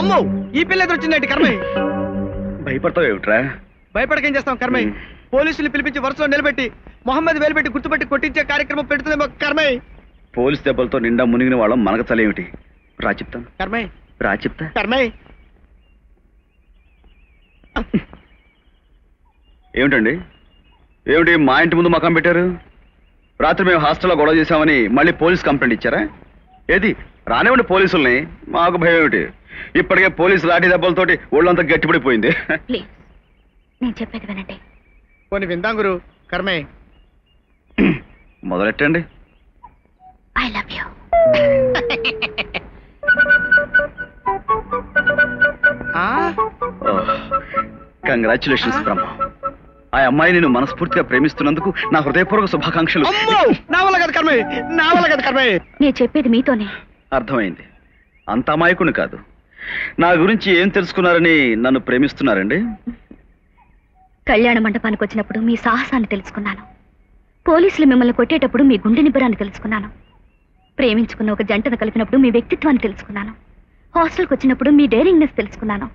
అమ్మో ఈ పిల్ల ఎదురు వచ్చిందండి కర్మయ్య. భయపడతావు ఏమిట్రా? భయపడకేం చేస్తాం కర్మయ్య. పోలీసులు పిలిపించి వరుసలో నిలబెట్టి మొహమ్మద్ వేలు పెట్టి గుర్తుపెట్టి కొట్టించే కార్యక్రమం పెడుతుందేమో కర్మయ్య. పోలీస్ దెబ్బలతో నిండా మునిగిన వాళ్ళం మనకు చలేమిటి? రా చెప్తాను. కర్మయ్య రా చెప్తా. కర్మయ్య ఏమిటండి ఏమిటి మా ఇంటి ముందు మకాం పెట్టారు? రాత్రి మేము హాస్టల్లో గొడవ చేశామని మళ్ళీ పోలీస్ కంప్లైంట్ ఇచ్చారా? ఏది రానివ్వండి పోలీసుల్ని, మాకు భయం ఏమిటి? ఇప్పటికే పోలీసు లాఠీ దెబ్బలతోటి ఒళ్ళంతా గట్టిపడిపోయింది. నేను చెప్పేది వినండి. కొన్ని విందాం గురు. కర్మయ్య మొదలెట్టండి. I love you. Congratulations Brahma. ఆ అమ్మాయి నేను మనస్ఫూర్తిగా ప్రేమిస్తున్నందుకు నా హృదయపూర్వక శుభాకాంక్షలు. నా వల్ల కదా కర్మయ్య, నా వల్ల కదా కర్మయ్య. నేను చెప్పేది మీతోనే. అర్థమైంది. అంత అమాయకుని కాదు. నా గురించి ఏం తెలుసుకున్నారని నన్ను ప్రేమిస్తున్నారండి? కళ్యాణ మండపానికి వచ్చినప్పుడు మీ సాహసాన్ని తెలుసుకున్నాను. పోలీసులు మిమ్మల్ని కొట్టేటప్పుడు మీ గుండె నిబ్బరాన్ని తెలుసుకున్నాను. ప్రేమించుకున్న ఒక జంటను కలిపినప్పుడు మీ వ్యక్తిత్వాన్ని తెలుసుకున్నాను. హాస్టల్కి వచ్చినప్పుడు మీ డేరింగ్నెస్ తెలుసుకున్నాను.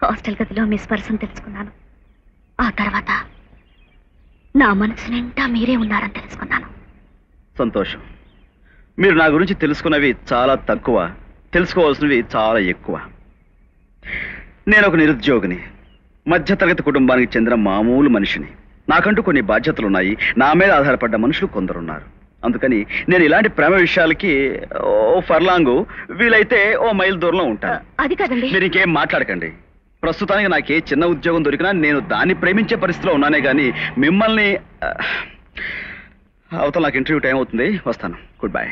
హాస్టల్ గదిలో మీ స్పర్శను తెలుసుకున్నాను. ఆ తర్వాత నా మనసు నిండా మీరే ఉన్నారని తెలుసుకున్నాను. సంతోషం. మీరు నా గురించి తెలుసుకున్నవి చాలా తక్కువ, తెలుసుకోవాల్సినవి చాలా ఎక్కువ. నేను ఒక నిరుద్యోగిని, మధ్యతరగతి కుటుంబానికి చెందిన మామూలు మనిషిని. నాకంటూ కొన్ని బాధ్యతలున్నాయి. నా మీద ఆధారపడ్డ మనుషులు కొందరున్నారు. అందుకని నేను ఇలాంటి ప్రేమ విషయాలకి ఓ ఫర్లాంగు, వీలైతే ఓ మైల్ దూరంలో ఉంటాను. అది కాదండి. మీరు ఇంకేం మాట్లాడకండి. ప్రస్తుతానికి నాకే చిన్న ఉద్యోగం దొరికినా నేను దాన్ని ప్రేమించే పరిస్థితిలో ఉన్నానే కానీ మిమ్మల్ని. అవతల నాకు ఇంటర్వ్యూ టైం అవుతుంది, వస్తాను. Good bye.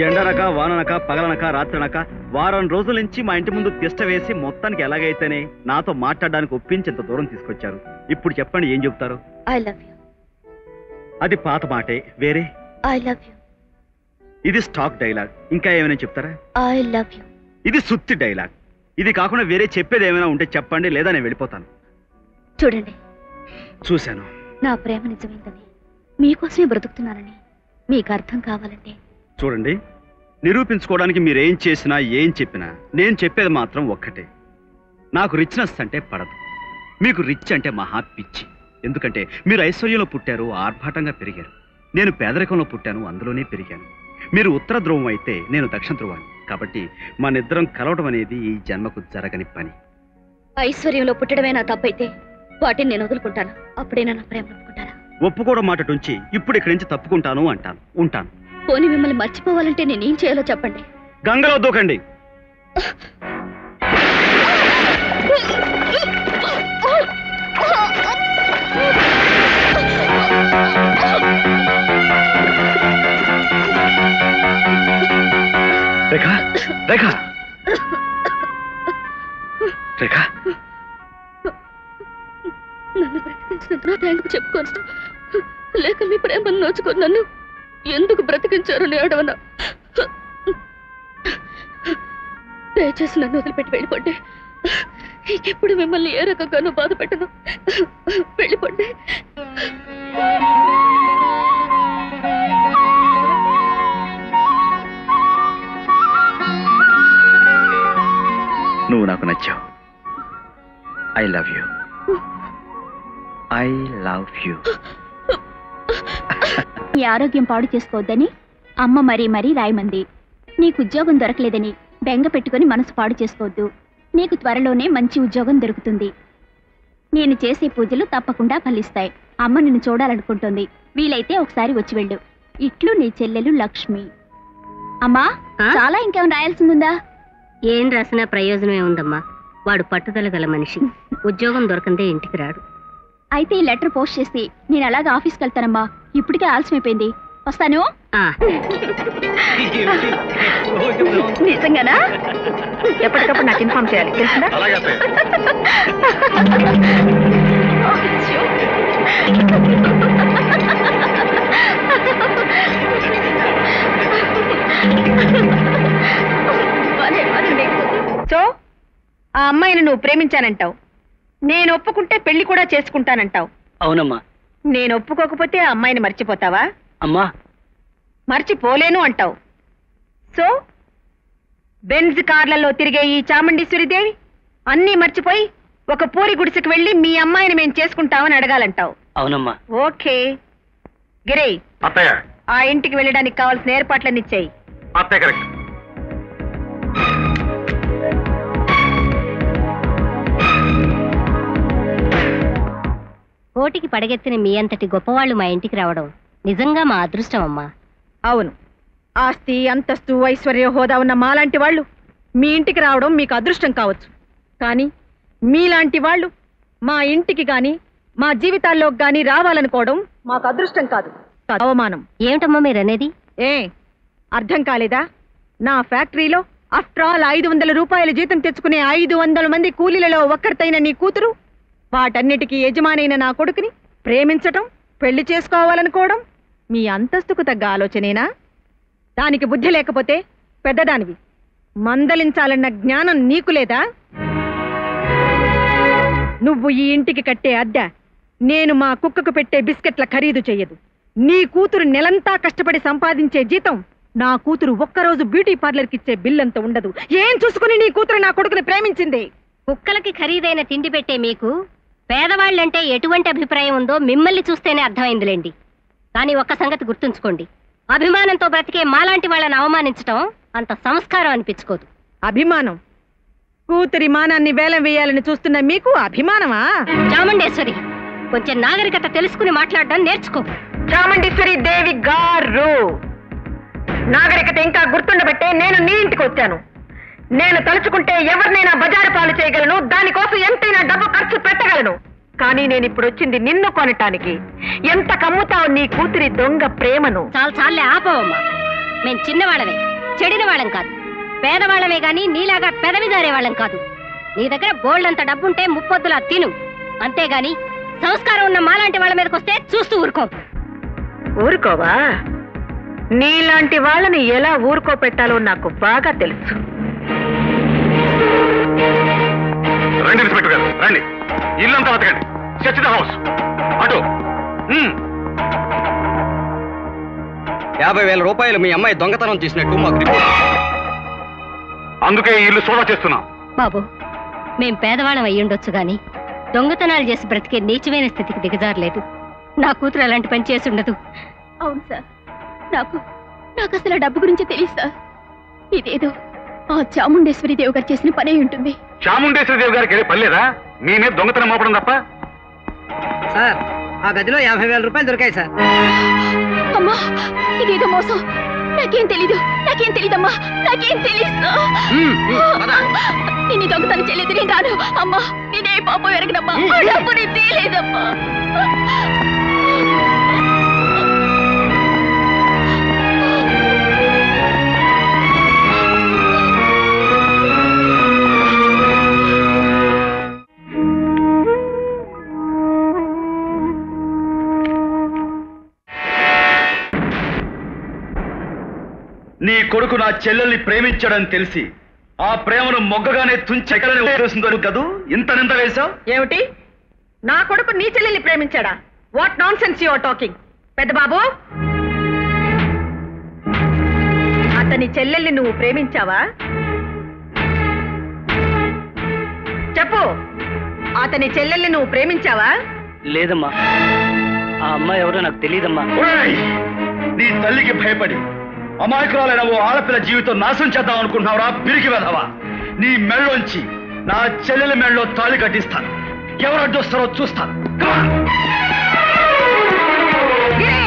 ఎండనక వాననక పగలనక రాత్రనక వారం రోజుల నుంచి మా ఇంటి ముందు తిష్ట వేసి మొత్తానికి ఎలాగైతేనే నాతో మాట్లాడడానికి ఒప్పించేంత దూరం తీసుకొచ్చారు. ఇప్పుడు చెప్పండి ఏం చెప్తారు? I love you. అది పాత మాటే, వేరే ఐ లవ్ యూ. ఇది స్టాక్ డైలాగ్. ఇంకా ఏమైనా చెప్తారా? I love you. ఇది సుత్తి డైలాగ్. ఇది కాకుండా వేరే చెప్పేది ఏమైనా ఉంటే చెప్పండి, లేదా నేను వెళ్ళిపోతాను. చూడండి, చూశాను. నా ప్రేమ నిజమైందని, మీకోసమే బ్రతుకుతున్నానని మీకు అర్థం కావాలంటే చూడండి, నిరూపించుకోవడానికి మీరేం చేసినా ఏం చెప్పినా నేను చెప్పేది మాత్రం ఒక్కటే. నాకు రిచ్నెస్ అంటే పడదు. మీకు రిచ్ అంటే మహా పిచ్చి. ఎందుకంటే మీరు ఐశ్వర్యంలో పుట్టారు, ఆర్భాటంగా పెరిగారు. నేను పేదరికంలో పుట్టాను, అందులోనే పెరిగాను. మీరు ఉత్తర ధ్రువం అయితే నేను దక్షిణ ధ్రువాన్ని. కాబట్టి మనిద్దరం కలవడం అనేది ఈ జన్మకు జరగని పని. ఐశ్వర్యంలో పుట్టడమే నా తప్పైతే వాటిని నేను వదులుకుంటాను. అప్పుడేనా నా ప్రేమ ఒప్పుకుంటారా? ఒప్పుకోవడం మాట నుంచి ఇప్పుడు ఇక్కడి నుంచి తప్పుకుంటాను అంటాను, ఉంటాను. పోనీ మిమ్మల్ని మర్చిపోవాలంటే నేనేం చేయాలో చెప్పండి. గంగలో దూకండి. రేఖ, రేఖ, రేఖ, నన్ను బ్రతికించినందుకు థ్యాంక్ చెప్పుకోను, లేక మీ ప్రేమను నోచుకొని నన్ను ఎందుకు బ్రతికించారని అడవనా? దయచేసి నన్ను వదిలిపెట్టి వెళ్ళిపోండి. ఇంకెప్పుడు మిమ్మల్ని ఏ రకంగానూ బాధ పెట్టను. వెళ్ళిపోండి. నువ్వు నాకు నచ్చావు. I love you. I love you. నీ ఆరోగ్యం పాడు చేసుకోవద్దని అమ్మ మరీ మరీ రాయమంది. నీకు ఉద్యోగం దొరకలేదని బెంగ పెట్టుకుని మనసు పాడు చేసుకోవద్దు. నీకు త్వరలోనే మంచి ఉద్యోగం దొరుకుతుంది. నేను చేసే పూజలు తప్పకుండా ఫలిస్తాయి. అమ్మ నిన్ను చూడాలనుకుంటోంది. వీలైతే ఒకసారి వచ్చి వెళ్ళు. ఇట్లు నీ చెల్లెలు లక్ష్మి. అమ్మా, చాలా ఇంకేమైనా రాయాల్సిందిందా? ఏం రాసినా ప్రయోజనమే ఉందమ్మా. వాడు పట్టుదల గల మనిషి. ఉద్యోగం దొరకందే ఇంటికి రాడు. అయితే ఈ లెటర్ పోస్ట్ చేసి నేను అలాగే ఆఫీస్కి వెళ్తానమ్మా. ఇప్పటికే ఆలస్యమైపోయింది. వస్తాను. నిజంగానా? ఎప్పటికప్పుడు నాకు ఇన్ఫార్మ్ చేయాలి, తెలిసిందా? సో ఆ అమ్మాయిని నువ్వు ప్రేమించానంటావు. నేను ఒప్పుకుంటే పెళ్లి కూడా చేసుకుంటానంటావు. అవునమ్మా. నేను ఒప్పుకోకపోతే ఆ అమ్మాయిని మర్చిపోతావా? అమ్మా, మర్చిపోలేను అంటావు. సో బెంజ్ కార్లలో తిరిగే ఈ చాముండేశ్వరి దేవి అన్నీ మర్చిపోయి ఒక పూరి గుడిసెకు వెళ్ళి మీ అమ్మాయిని మేము చేసుకుంటామని అడగాలంటావు. అవునమ్మా. ఓకే గిరి, అత్తయ్య, ఆ ఇంటికి వెళ్ళడానికి కావాల్సిన ఏర్పాట్లన్నీ ఇచ్చాయి. అత్తయ్య కరెక్ట్. కోటికి పడగెత్తిన మీ అంతటి గొప్పవాళ్ళు మా ఇంటికి రావడం నిజంగా మా అదృష్టం అమ్మా. అవును, ఆస్తి అంతస్తు ఐశ్వర్య హోదా ఉన్న మాలాంటి వాళ్ళు మీ ఇంటికి రావడం మీకు అదృష్టం కావచ్చు. కానీ మీలాంటి వాళ్ళు మా ఇంటికి గాని మా జీవితాల్లోకి గాని రావాలనుకోవడం మాకు అదృష్టం కాదు, అవమానం. ఏమిటమ్మా మీరనేది? అర్థం కాలేదా? నా ఫ్యాక్టరీలో ఆఫ్టర్ ఆల్ 500 రూపాయల జీతం తెచ్చుకునే 500 మంది కూలీలలో ఒక్కరితైన నీ కూతురు వాటన్నిటికీ యజమానైన నా కొడుకుని ప్రేమించటం, పెళ్లి చేసుకోవాలనుకోవడం మీ అంతస్తుకు తగ్గ ఆలోచనేనా? దానికి బుద్ధి లేకపోతే పెద్దదానివి, మందలించాలన్న జ్ఞానం నీకు లేదా? నువ్వు ఈ ఇంటికి కట్టే అద్దె నేను మా కుక్కకు పెట్టే బిస్కెట్ల ఖరీదు చెయ్యదు. నీ కూతురు నెలంతా కష్టపడి సంపాదించే జీతం నా కూతురు ఒక్కరోజు బ్యూటీ పార్లర్కి ఇచ్చే బిల్లంత ఉండదు. ఏం చూసుకుని నీ కూతురు నా కొడుకుని ప్రేమించింది? కుక్కలకి ఖరీదైన తిండి పెట్టే మీకు పేదవాళ్ళంటే ఎటువంటి అభిప్రాయం ఉందో మిమ్మల్ని చూస్తేనే అర్థమైందిలేండి. కానీ ఒక్క సంగతి గుర్తుంచుకోండి, అభిమానంతో బ్రతికే మాలాంటి వాళ్ళని అవమానించటం అంత సంస్కారం అనిపించుకోదు. అభిమానం? కూతురి మానాన్ని వేలం వేయాలని చూస్తున్న మీకు అభిమానమా? చాముండేశ్వరి, కొంచెం నాగరికత తెలుసుకుని మాట్లాడడం నేర్చుకో. చాముండేశ్వరి దేవి గారు, నాగరికత ఇంకా గుర్తుండబట్టే నేను నీ ఇంటికి వచ్చాను. నేను తలుచుకుంటే ఎవరినైనా బజారు పాలు చేయగలను, దానికోసం ఎంతైనా డబ్బు ఖర్చు పెట్టగలను. కానీ నేను ఇప్పుడు వచ్చింది నిన్ను కొనటానికి. ఎంత కమ్ముతావు నీ కూతురి దొంగ ప్రేమను? చాలా చాలే, ఆపవమ్మా. మేం చిన్నవాళ్ళమే, చెడిన వాళ్ళం కాదు. పేదవాళ్ళమే గాని నీలాగా పెదవి జారే వాళ్ళం కాదు. నీ దగ్గర బోల్డంత డబ్బుంటే ముప్పొద్దులా తిను, అంతేగాని సంస్కారం ఉన్న మాలాంటి వాళ్ళ మీదకి వస్తే చూస్తూ ఊరుకో. ఊరుకోవా? నీలాంటి వాళ్ళని ఎలా ఊరుకోపెట్టాలో నాకు బాగా తెలుసు. రండి ఇన్స్పెక్టర్ గారు, రండి. ఇల్లంతా వెతకండి. Search the house. అటు 50,000 రూపాయలు మీ అమ్మాయి దొంగతనం చేసినట్టు మాకు రిపోర్ట్. అందుకే ఈ ఇల్లు సోదా చేస్తున్నాం. బాబు, మేం పేదవాళ్ళం అయ్యుండొచ్చు గాని దొంగతనాలు చేసి బ్రతికే నీచమైన స్థితికి దిగజారలేదు. నా కూతురు అలాంటి పని చేసి ఉండదు. అవును సార్, నాకు అసలు డబ్బు గురించి తెలియదు సార్. ఇదేదో ఆ చాముండేశ్వరి దేవి గారు చేసిన పనే ఉంటుంది. చాముండేశ్వరి దేవి గారికి పని లేదా? మీ మీద దొంగతనం మోపడం తప్ప. సార్, ఆ గదిలో 50,000 రూపాయలు దొరికాయి సార్. అమ్మా, ఇదేదో మోసం. నాకేం తెలీదమ్మా, నాకేం తెలీదు. నేను దొంగతనం చేయలేదు, నేను రాను. అమ్మా, నేనే పాపం ఎరగనమ్మా, డబ్బు నేను తీయలేదమ్మా. నీ కొడుకు నా చెల్లెల్ని ప్రేమించాడని తెలిసి ఆ ప్రేమను మొగ్గగానే తుంచెక్కలని ఉద్దేశంతో కదూ ఇంత నింద వేశావు? ఏమిటి? నా కొడుకు నీ చెల్లెల్ని ప్రేమించాడా? What nonsense you are talking? పెద్ద బాబు, అతని చెల్లెల్ని నువ్వు ప్రేమించావా? చెప్పు, అతని చెల్లెల్ని నువ్వు ప్రేమించావా? లేదమ్మా, ఆ అమ్మాయి ఎవరో నాకు తెలియదమ్మా. ఒరేయ్! నీ తల్లికి భయపడి అమాయకురాలైన ఓ ఆడపిల్ల జీవితం నాశనం చేద్దాం అనుకుంటున్నావురా పిరికి వెధవా. నీ మెళ్ళలోంచి నా చెల్లెల మెళ్ళలో తాళి కట్టిస్తాను. ఎవరు అడ్డొస్తారో చూస్తాను. Come on! గిరి!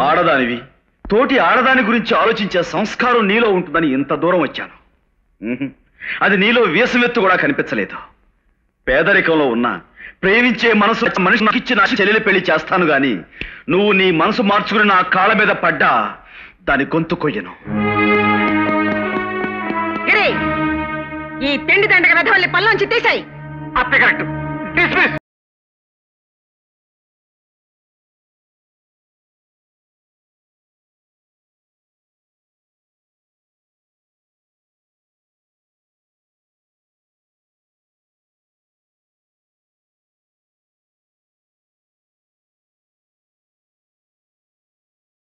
ఆడదానివి, తోటి ఆడదాని గురించి ఆలోచించే సంస్కారం నీలో ఉంటుందని ఇంత దూరం వచ్చాను. అది నీలో వేసమెత్తు కూడా కనిపించలేదు. పేదరికంలో ఉన్న ప్రేమించే మనసు మనిషి నాకు ఇచ్చి నా చెల్లెలి పెళ్లి చేస్తాను గాని నువ్వు నీ మనసు మార్చుకుని నా కాళ్ళ మీద పడ్డా దాని గొంతు కొయ్యను. గిరి, ఈ తిండి దండగ వెధవల్ని పల్లోంచి తీసాయి. అత్తే కరెక్ట్. డిస్మిస్.